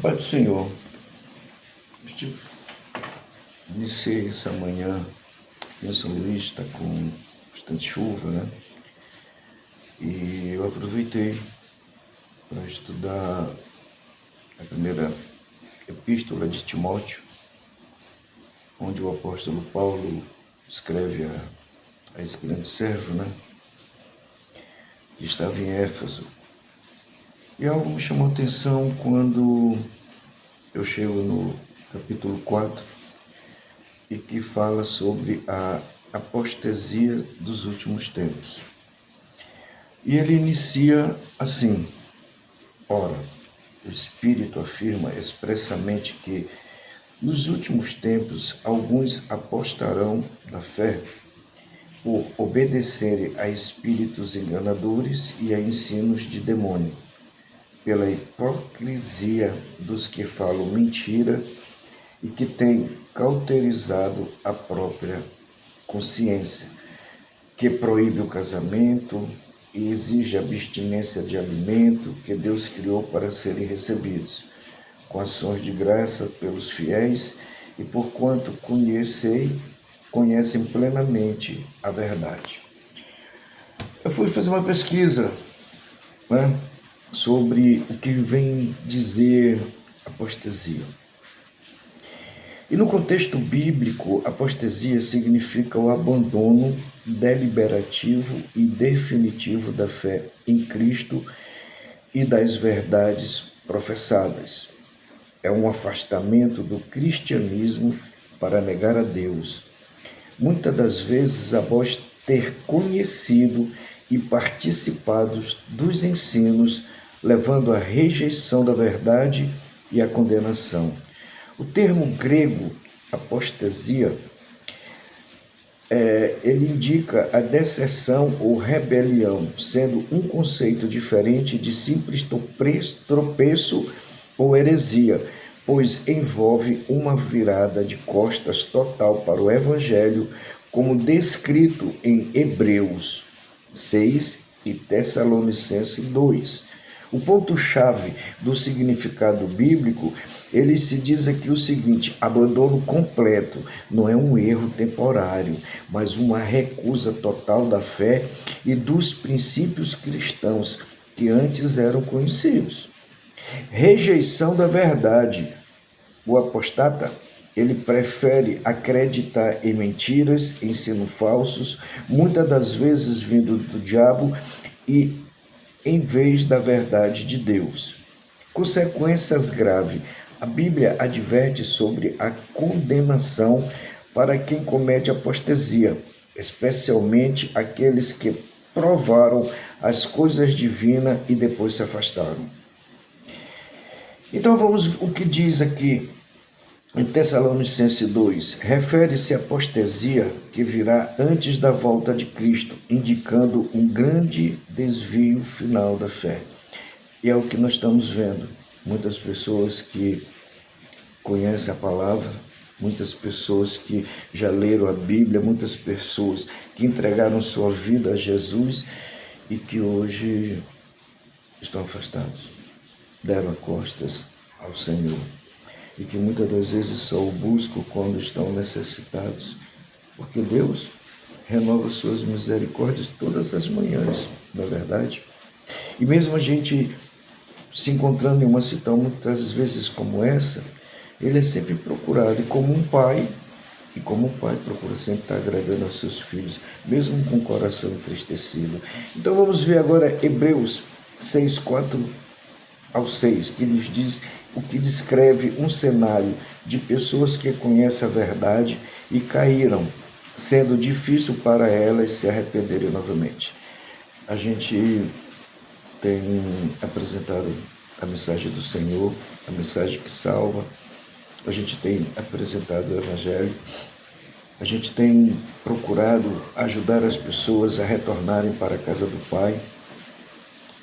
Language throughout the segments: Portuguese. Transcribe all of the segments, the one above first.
Pai do Senhor, iniciei essa manhã aqui em São Luís, está com bastante chuva, né? E eu aproveitei para estudar a primeira epístola de Timóteo, onde o apóstolo Paulo escreve a esse grande servo, né? Que estava em Éfeso. E algo me chamou a atenção quando eu chego no capítulo 4 e que fala sobre a apostasia dos últimos tempos. E ele inicia assim: ora, o Espírito afirma expressamente que nos últimos tempos alguns apostarão da fé por obedecerem a espíritos enganadores e a ensinos de demônio, pela hipocrisia dos que falam mentira e que têm cauterizado a própria consciência, que proíbe o casamento e exige abstinência de alimento que Deus criou para serem recebidos, com ações de graça pelos fiéis e porquanto conhecem plenamente a verdade. Eu fui fazer uma pesquisa, né, sobre o que vem dizer apostasia. E no contexto bíblico, apostasia significa o abandono deliberativo e definitivo da fé em Cristo e das verdades professadas. É um afastamento do cristianismo para negar a Deus. Muitas das vezes, após ter conhecido e participado dos ensinos, levando à rejeição da verdade e à condenação. O termo grego apostasia, ele indica a deserção ou rebelião, sendo um conceito diferente de simples tropeço ou heresia, pois envolve uma virada de costas total para o Evangelho, como descrito em Hebreus 6 e Tessalonicenses 2. O ponto-chave do significado bíblico, ele se diz aqui o seguinte: abandono completo, não é um erro temporário, mas uma recusa total da fé e dos princípios cristãos que antes eram conhecidos. Rejeição da verdade. O apostata, ele prefere acreditar em mentiras, ensinos falsos, muitas das vezes vindo do diabo, e em vez da verdade de Deus. Consequências graves. A Bíblia adverte sobre a condenação para quem comete apostasia, especialmente aqueles que provaram as coisas divinas e depois se afastaram. Então vamos o que diz aqui em Tessalonicenses 2, refere-se à apostasia que virá antes da volta de Cristo, indicando um grande desvio final da fé. E é o que nós estamos vendo. Muitas pessoas que conhecem a palavra, muitas pessoas que já leram a Bíblia, muitas pessoas que entregaram sua vida a Jesus e que hoje estão afastados, deram costas ao Senhor. E que muitas das vezes só o buscam quando estão necessitados, porque Deus renova suas misericórdias todas as manhãs, não é verdade? E mesmo a gente se encontrando em uma situação muitas vezes como essa, ele é sempre procurado, e como um pai procura sempre estar agradando aos seus filhos, mesmo com o coração entristecido. Então vamos ver agora Hebreus 6, 4 ao 6, que nos diz o que descreve um cenário de pessoas que conhecem a verdade e caíram, sendo difícil para elas se arrependerem novamente. A gente tem apresentado a mensagem do Senhor, a mensagem que salva, a gente tem apresentado o Evangelho, a gente tem procurado ajudar as pessoas a retornarem para a casa do Pai,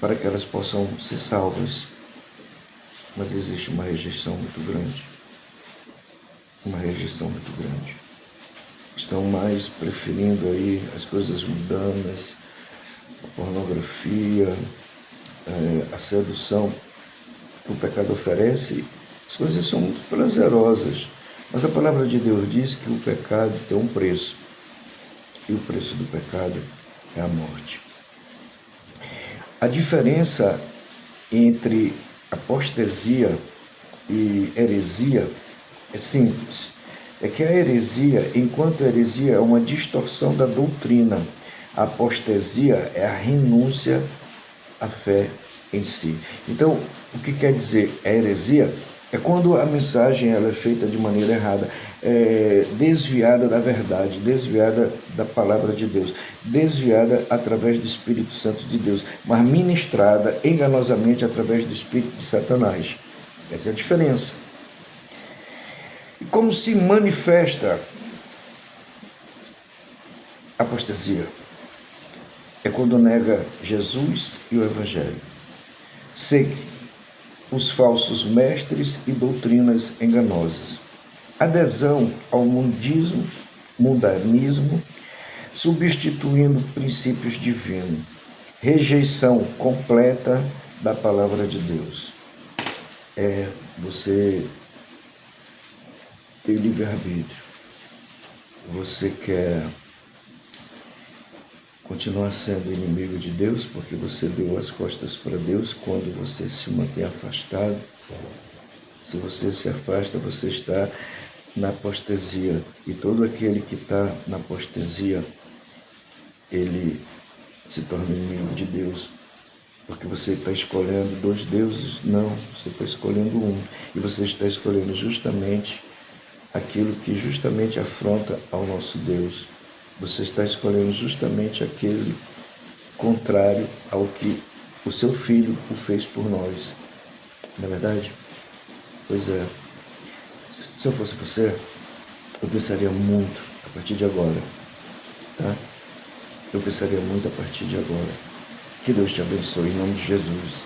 para que elas possam ser salvas. Mas existe uma rejeição muito grande. Uma rejeição muito grande. Estão mais preferindo aí as coisas mundanas, a pornografia, a sedução que o pecado oferece, as coisas são muito prazerosas. Mas a palavra de Deus diz que o pecado tem um preço. E o preço do pecado é a morte. A diferença entre apostasia e heresia é simples. É que a heresia, enquanto a heresia é uma distorção da doutrina, a apostasia é a renúncia à fé em si. Então, o que quer dizer a heresia? É quando a mensagem ela é feita de maneira errada, desviada da verdade, desviada da palavra de Deus, desviada através do Espírito Santo de Deus, mas ministrada enganosamente através do Espírito de Satanás. Essa é a diferença. E como se manifesta a apostasia? É quando nega Jesus e o Evangelho. Segue os falsos mestres e doutrinas enganosas. Adesão ao mundanismo, substituindo princípios divinos. Rejeição completa da palavra de Deus. Você tem livre-arbítrio. Você quer continuar sendo inimigo de Deus porque você deu as costas para Deus quando você se mantém afastado. Se você se afasta, você está na apostasia. E todo aquele que está na apostasia, ele se torna inimigo de Deus. Porque você está escolhendo dois deuses? Não, você está escolhendo um. E você está escolhendo justamente aquilo que justamente afronta ao nosso Deus. Você está escolhendo justamente aquele contrário ao que o seu filho o fez por nós. Não é verdade? Pois é. Se eu fosse você, eu pensaria muito a partir de agora. Tá? Eu pensaria muito a partir de agora. Que Deus te abençoe em nome de Jesus.